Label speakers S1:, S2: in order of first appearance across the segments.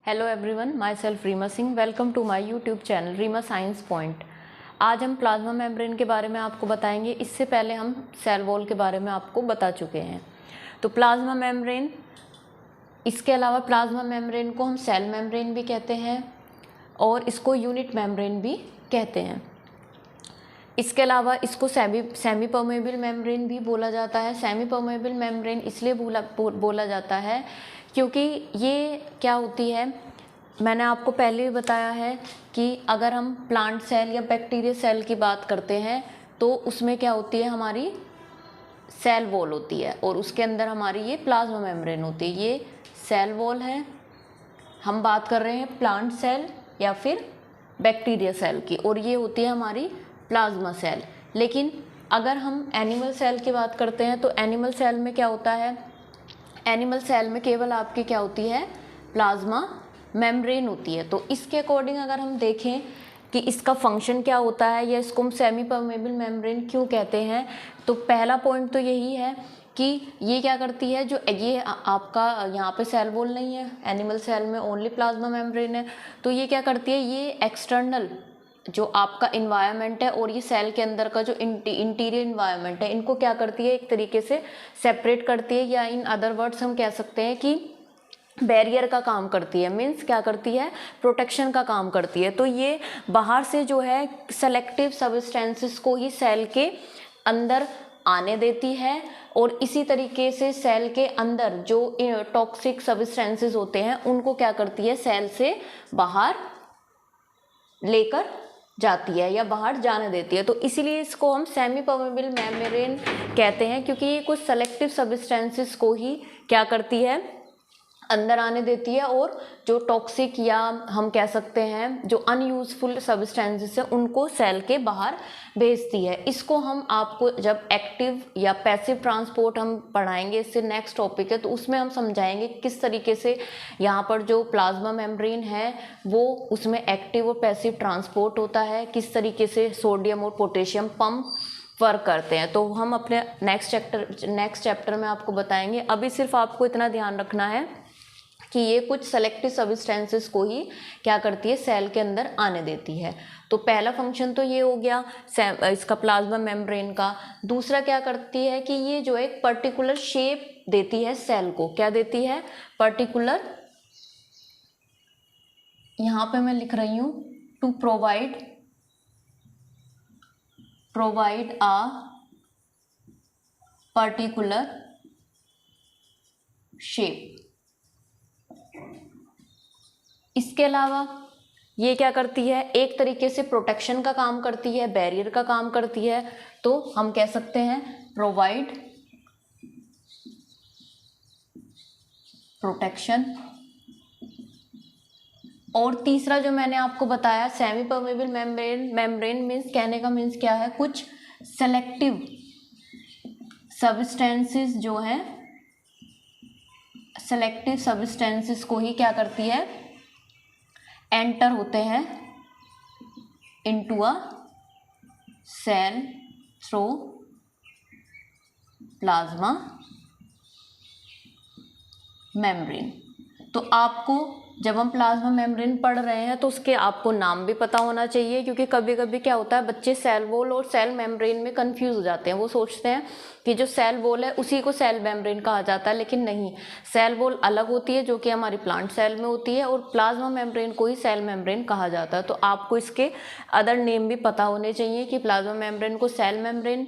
S1: Hello everyone, my self Reema Singh. Welcome to my YouTube channel Reema science point. आज हम plasma membrane के बारे में आपको बताएंगे। इससे पहले हम सेल वॉल के बारे में आपको बता चुके हैं। तो प्लाज्मा मेम्ब्रेन, इसके अलावा प्लाज्मा मेम्ब्रेन को हम सेल मेम्ब्रेन भी कहते हैं और इसको यूनिट मेम्ब्रेन भी कहते हैं। इसके अलावा इसको सेमी परमेबल मेम्ब्रेन भी बोला जाता है। सेमी परमेबल मेम्ब्रेन इसलिए बोला जाता है क्योंकि ये क्या होती है, मैंने आपको पहले भी बताया है कि अगर हम प्लांट सेल या बैक्टीरिया सेल की बात करते हैं तो उसमें क्या होती है, हमारी सेल वॉल होती है और उसके अंदर हमारी ये प्लाज्मा मेम्ब्रेन होती है। ये सेल वॉल है। हम बात कर रहे हैं प्लांट सेल या फिर बैक्टीरिया सेल की, और ये होती है हमारी प्लाज्मा सेल। लेकिन अगर हम एनिमल सेल की बात करते हैं तो एनिमल सेल में क्या होता है, एनिमल सेल में केवल आपकी क्या होती है, प्लाज्मा मेम्ब्रेन होती है। तो इसके अकॉर्डिंग अगर हम देखें कि इसका फंक्शन क्या होता है या इसको हम सेमी परमेबल मेम्ब्रेन क्यों कहते हैं, तो पहला पॉइंट तो यही है कि ये क्या करती है, जो ये आपका यहाँ पे सेल वॉल नहीं है, एनिमल सेल में ओनली प्लाज्मा मेम्ब्रेन है। तो ये क्या करती है, ये एक्सटर्नल जो आपका इन्वायरमेंट है और ये सेल के अंदर का जो इंटीरियर इन्वायरमेंट है, इनको क्या करती है, एक तरीके से सेपरेट करती है, या इन अदर वर्ड्स हम कह सकते हैं कि बैरियर का काम करती है। मीन्स क्या करती है, प्रोटेक्शन का काम करती है। तो ये बाहर से जो है सेलेक्टिव सब्सटेंसेस को ही सेल के अंदर आने देती है, और इसी तरीके से सेल के अंदर जो टॉक्सिक सब्सटेंसेस होते हैं उनको क्या करती है, सेल से बाहर लेकर जाती है या बाहर जाने देती है। तो इसीलिए इसको हम सेमी परमेबल मेम्ब्रेन कहते हैं, क्योंकि ये कुछ सेलेक्टिव सब्सटेंसेस को ही क्या करती है, अंदर आने देती है, और जो टॉक्सिक या हम कह सकते हैं जो अनयूजफुल सब्सटेंसेस है उनको सेल के बाहर भेजती है। इसको हम आपको जब एक्टिव या पैसिव ट्रांसपोर्ट हम पढ़ाएंगे, इससे नेक्स्ट टॉपिक है, तो उसमें हम समझाएंगे किस तरीके से यहाँ पर जो प्लाज्मा मेम्ब्रेन है वो उसमें एक्टिव और पैसिव ट्रांसपोर्ट होता है, किस तरीके से सोडियम और पोटेशियम पंप वर्क करते हैं। तो हम अपने नेक्स्ट चैप्टर में आपको बताएंगे। अभी सिर्फ आपको इतना ध्यान रखना है कि ये कुछ सेलेक्टिव सब्सटेंसेस को ही क्या करती है, सेल के अंदर आने देती है। तो पहला फंक्शन तो ये हो गया इसका प्लाज्मा मेम्ब्रेन का। दूसरा क्या करती है कि ये जो एक पर्टिकुलर शेप देती है सेल को, क्या देती है, पर्टिकुलर, यहाँ पे मैं लिख रही हूँ to provide a particular shape. इसके अलावा ये क्या करती है, एक तरीके से प्रोटेक्शन का काम करती है, बैरियर का काम करती है। तो हम कह सकते हैं प्रोवाइड प्रोटेक्शन। और तीसरा जो मैंने आपको बताया सेमी परमेबल मेम्ब्रेन मीन्स, कहने का मीन्स क्या है, कुछ सेलेक्टिव सब्सटेंसेस जो हैं, सेलेक्टिव सब्सटेंसेस को ही क्या करती है, एंटर होते हैं into a cell through plasma membrane. तो आपको जब हम प्लाज्मा मेम्ब्रेन पढ़ रहे हैं तो उसके आपको नाम भी पता होना चाहिए, क्योंकि कभी कभी क्या होता है, बच्चे सेल वॉल और सेल मेम्ब्रेन में कंफ्यूज हो जाते हैं। वो सोचते हैं कि जो सेल वॉल है उसी को सेल मेम्ब्रेन कहा जाता है, लेकिन नहीं, सेल वॉल अलग होती है जो कि हमारी प्लांट सेल में होती है, और प्लाज्मा मेम्ब्रेन को ही सेल मेम्ब्रेन कहा जाता है। तो आपको इसके अदर नेम भी पता होने चाहिए कि प्लाज्मा मेम्ब्रेन को सेल मेम्ब्रेन,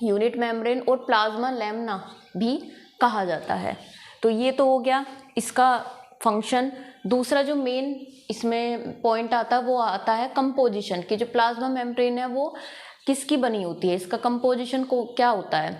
S1: यूनिट मेम्ब्रेन और प्लाज्मा लैमिना भी कहा जाता है। तो ये तो हो गया इसका फंक्शन। दूसरा जो मेन इसमें पॉइंट आता है वो आता है कंपोजिशन, कि जो प्लाज्मा मेम्ब्रेन है वो किसकी बनी होती है, इसका कंपोजिशन को क्या होता है।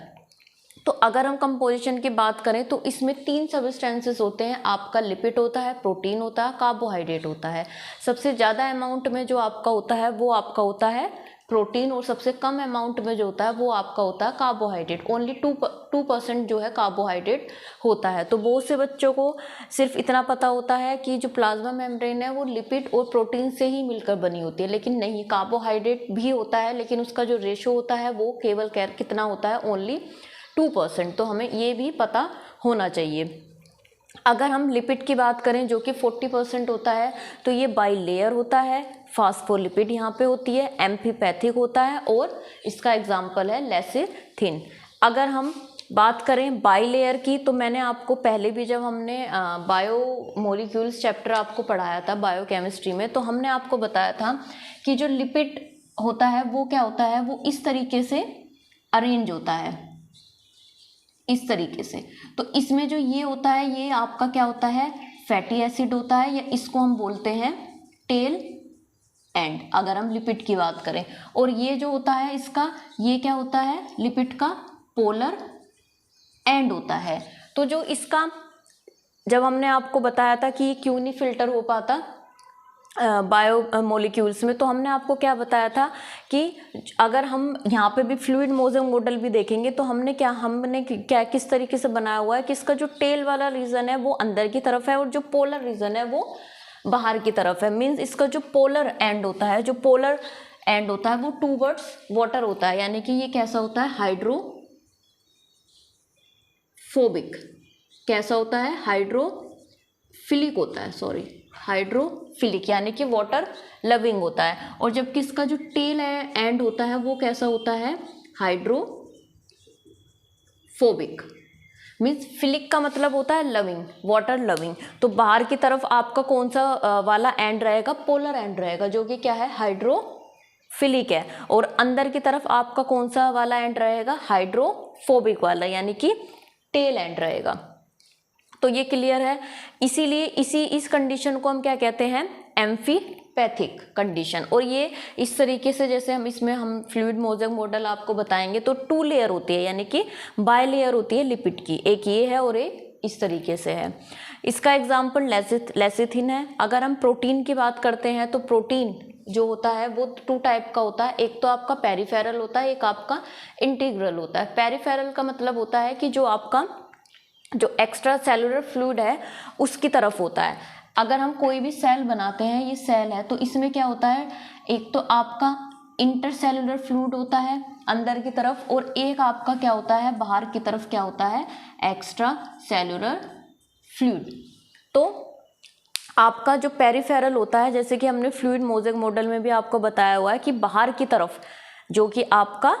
S1: तो अगर हम कंपोजिशन की बात करें तो इसमें 3 सब्सटेंसेस होते हैं। आपका लिपिड होता है, प्रोटीन होता है, कार्बोहाइड्रेट होता है। सबसे ज़्यादा अमाउंट में जो आपका होता है वो आपका होता है प्रोटीन, और सबसे कम अमाउंट में जो होता है वो आपका होता है कार्बोहाइड्रेट। ओनली 2% जो है कार्बोहाइड्रेट होता है। तो बहुत से बच्चों को सिर्फ इतना पता होता है कि जो प्लाज्मा मेम्ब्रेन है वो लिपिड और प्रोटीन से ही मिलकर बनी होती है, लेकिन नहीं, कार्बोहाइड्रेट भी होता है, लेकिन उसका जो रेशो होता है वो केवल कितना होता है, ओनली 2%। तो हमें ये भी पता होना चाहिए। अगर हम लिपिड की बात करें जो कि 40% होता है, तो ये बाइलेयर होता है, फास्फोलिपिड यहाँ पे होती है, एम्फीपैथिक होता है, और इसका एग्जाम्पल है लेसिथिन। अगर हम बात करें बाइलेयर की, तो मैंने आपको पहले भी जब हमने बायो मोलिक्यूल्स चैप्टर आपको पढ़ाया था बायोकेमिस्ट्री में, तो हमने आपको बताया था कि जो लिपिड होता है वो क्या होता है, वो इस तरीके से अरेंज होता है, इस तरीके से। तो इसमें जो ये होता है ये आपका क्या होता है, फैटी एसिड होता है, या इसको हम बोलते हैं टेल एंड, अगर हम लिपिड की बात करें। और ये जो होता है इसका, ये क्या होता है, लिपिड का पोलर एंड होता है। तो जो इसका, जब हमने आपको बताया था कि क्यों नहीं फिल्टर हो पाता बायो मोलिक्यूल्स में, तो हमने आपको क्या बताया था कि अगर हम यहाँ पे भी फ्लूइड मोज़ेक मॉडल भी देखेंगे, तो हमने क्या किस तरीके से बनाया हुआ है कि इसका जो टेल वाला रीजन है वो अंदर की तरफ है, और जो पोलर रीजन है वो बाहर की तरफ है। मीन्स इसका जो पोलर एंड होता है, जो पोलर एंड होता है वो टूवर्ड्स वाटर होता है, यानी कि ये कैसा होता है, हाइड्रोफोबिक। कैसा होता है, हाइड्रोफिलिक होता है, हाइड्रोफिलिक, यानी कि वाटर लविंग होता है। और जबकि इसका जो टेल एंड होता है वो कैसा होता है, हाइड्रोफोबिक। मीन्स फिलिक का मतलब होता है लविंग, वाटर लविंग। तो बाहर की तरफ आपका कौन सा वाला एंड रहेगा, पोलर एंड रहेगा, जो कि क्या है, हाइड्रोफिलिक है। और अंदर की तरफ आपका कौन सा वाला एंड रहेगा, हाइड्रोफोबिक वाला, यानी कि टेल एंड रहेगा। तो ये क्लियर है। इसीलिए इस कंडीशन को हम क्या कहते हैं, एम्फीपैथिक कंडीशन। और ये इस तरीके से, जैसे हम फ्लूइड मोज़ेक मॉडल आपको बताएंगे, तो 2 लेयर होती है, यानी कि बाइलेयर होती है लिपिड की, एक ये है और एक इस तरीके से है। इसका एग्जाम्पल लेसिथिन है। अगर हम प्रोटीन की बात करते हैं, तो प्रोटीन जो होता है वो 2 टाइप का होता है, एक तो आपका पेरिफेरल होता है, एक आपका इंटीग्रल होता है। पेरिफेरल का मतलब होता है कि जो आपका जो एक्स्ट्रा सेलुलर फ्लूइड है उसकी तरफ होता है। अगर हम कोई भी सेल बनाते हैं, ये सेल है, तो इसमें क्या होता है, एक तो आपका इंटरसेलुलर फ्लूइड होता है अंदर की तरफ, और एक आपका क्या होता है, बाहर की तरफ क्या होता है, एक्स्ट्रा सेलुलर फ्लूइड। तो आपका जो पेरिफेरल होता है, जैसे कि हमने फ्लूइड मोज़ेक मॉडल में भी आपको बताया हुआ है कि बाहर की तरफ जो कि आपका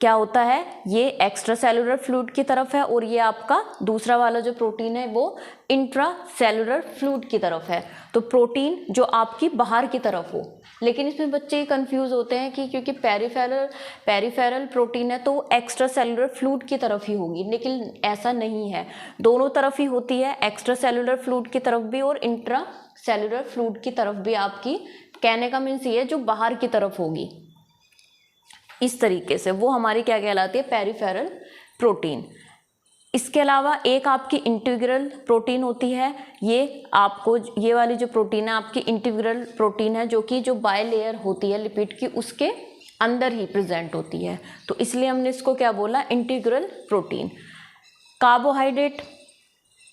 S1: क्या होता है, ये एक्स्ट्रा सेलुलर फ्लूइड की तरफ है, और ये आपका दूसरा वाला जो प्रोटीन है वो इंट्रा सेलुलर फ्लूइड की तरफ है। तो प्रोटीन जो आपकी बाहर की तरफ हो, लेकिन इसमें बच्चे कंफ्यूज होते हैं कि क्योंकि पेरिफेरल प्रोटीन है तो वो एक्स्ट्रा सेलुलर फ्लूइड की तरफ ही होगी, लेकिन ऐसा नहीं है, दोनों तरफ ही होती है, एक्स्ट्रा सेलुलर फ्लूइड की तरफ भी और इंट्रा सेलुलर फ्लूइड की तरफ भी। आपकी कहने का मीन्स ये है, जो बाहर की तरफ होगी इस तरीके से, वो हमारी क्या कहलाती है, पेरिफेरल प्रोटीन। इसके अलावा एक आपकी इंटीग्रल प्रोटीन होती है। ये आपको, ये वाली जो प्रोटीन है आपकी इंटीग्रल प्रोटीन है, जो कि जो बाइलेयर होती है लिपिड की उसके अंदर ही प्रेजेंट होती है, तो इसलिए हमने इसको क्या बोला, इंटीग्रल प्रोटीन। कार्बोहाइड्रेट,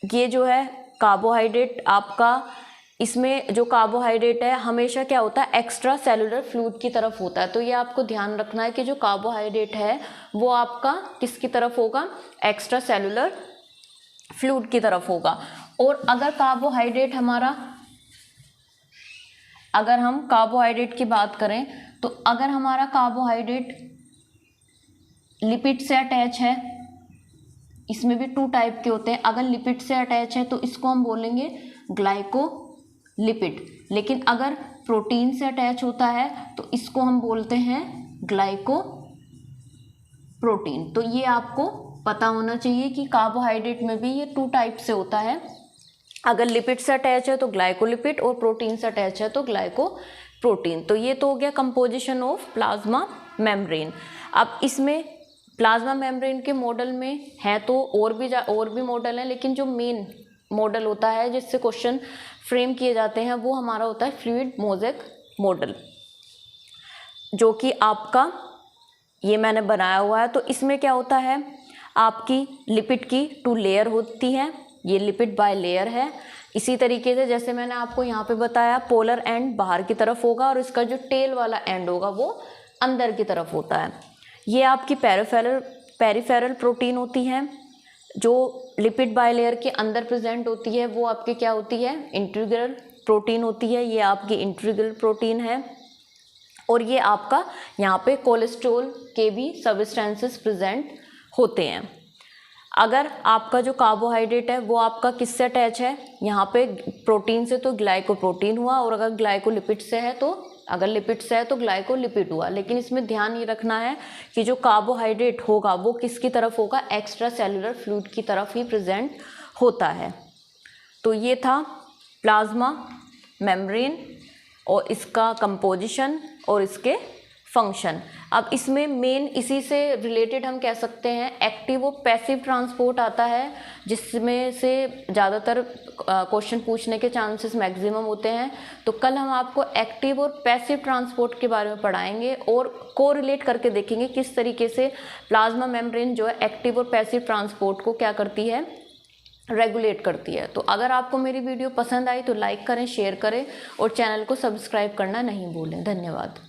S1: ये जो है कार्बोहाइड्रेट आपका, इसमें जो कार्बोहाइड्रेट है हमेशा क्या होता है, एक्स्ट्रा सेलुलर फ्लूइड की तरफ होता है। तो ये आपको ध्यान रखना है कि जो कार्बोहाइड्रेट है वो आपका किसकी तरफ होगा, एक्स्ट्रा सेलुलर फ्लूइड की तरफ होगा। और अगर कार्बोहाइड्रेट हमारा, अगर हम कार्बोहाइड्रेट की बात करें, तो अगर हमारा कार्बोहाइड्रेट लिपिड से अटैच है, इसमें भी 2 टाइप के होते हैं। अगर लिपिड से अटैच है तो इसको हम बोलेंगे ग्लाइकोलिपिड, लेकिन अगर प्रोटीन से अटैच होता है तो इसको हम बोलते हैं ग्लाइकोप्रोटीन। तो ये आपको पता होना चाहिए कि कार्बोहाइड्रेट में भी ये 2 टाइप से होता है, अगर लिपिड से अटैच है तो ग्लाइकोलिपिड, और प्रोटीन से अटैच है तो ग्लाइकोप्रोटीन। तो ये तो हो गया कंपोजिशन ऑफ प्लाज्मा मेम्ब्रेन। अब इसमें प्लाज्मा मेम्ब्रेन के मॉडल में है तो और भी मॉडल हैं, लेकिन जो मेन मॉडल होता है जिससे क्वेश्चन फ्रेम किए जाते हैं वो हमारा होता है फ्लूइड मोज़ेक मॉडल, जो कि आपका ये मैंने बनाया हुआ है। तो इसमें क्या होता है, आपकी लिपिड की 2 लेयर होती है, ये लिपिड बाय लेयर है। इसी तरीके से जैसे मैंने आपको यहाँ पे बताया, पोलर एंड बाहर की तरफ होगा और इसका जो टेल वाला एंड होगा वो अंदर की तरफ होता है। ये आपकी पेरिफेरल प्रोटीन होती है, जो लिपिड बाइलेयर के अंदर प्रेजेंट होती है वो आपके क्या होती है, इंटीग्रल प्रोटीन होती है। ये आपकी इंटीग्रल प्रोटीन है। और ये आपका यहाँ पे कोलेस्ट्रॉल के भी सब्सटेंसेस प्रेजेंट होते हैं। अगर आपका जो कार्बोहाइड्रेट है वो आपका किससे अटैच है, यहाँ पे प्रोटीन से तो ग्लाइकोप्रोटीन हुआ, और अगर ग्लाइकोलिपिड से है तो, अगर लिपिड से है तो ग्लाइकोलिपिड हुआ। लेकिन इसमें ध्यान ये रखना है कि जो कार्बोहाइड्रेट होगा वो किसकी तरफ होगा, एक्स्ट्रा सेलुलर फ्लूइड की तरफ ही प्रेजेंट होता है। तो ये था प्लाज्मा मेम्ब्रेन और इसका कंपोजिशन और इसके फंक्शन। अब इसमें मेन इसी से रिलेटेड हम कह सकते हैं एक्टिव और पैसिव ट्रांसपोर्ट आता है, जिसमें से ज़्यादातर क्वेश्चन पूछने के चांसेस मैक्सिमम होते हैं। तो कल हम आपको एक्टिव और पैसिव ट्रांसपोर्ट के बारे में पढ़ाएंगे और कोरिलेट करके देखेंगे किस तरीके से प्लाज्मा मेम्ब्रेन जो है एक्टिव और पैसिव ट्रांसपोर्ट को क्या करती है, रेगुलेट करती है। तो अगर आपको मेरी वीडियो पसंद आई तो लाइक करें, शेयर करें और चैनल को सब्सक्राइब करना नहीं भूलें। धन्यवाद।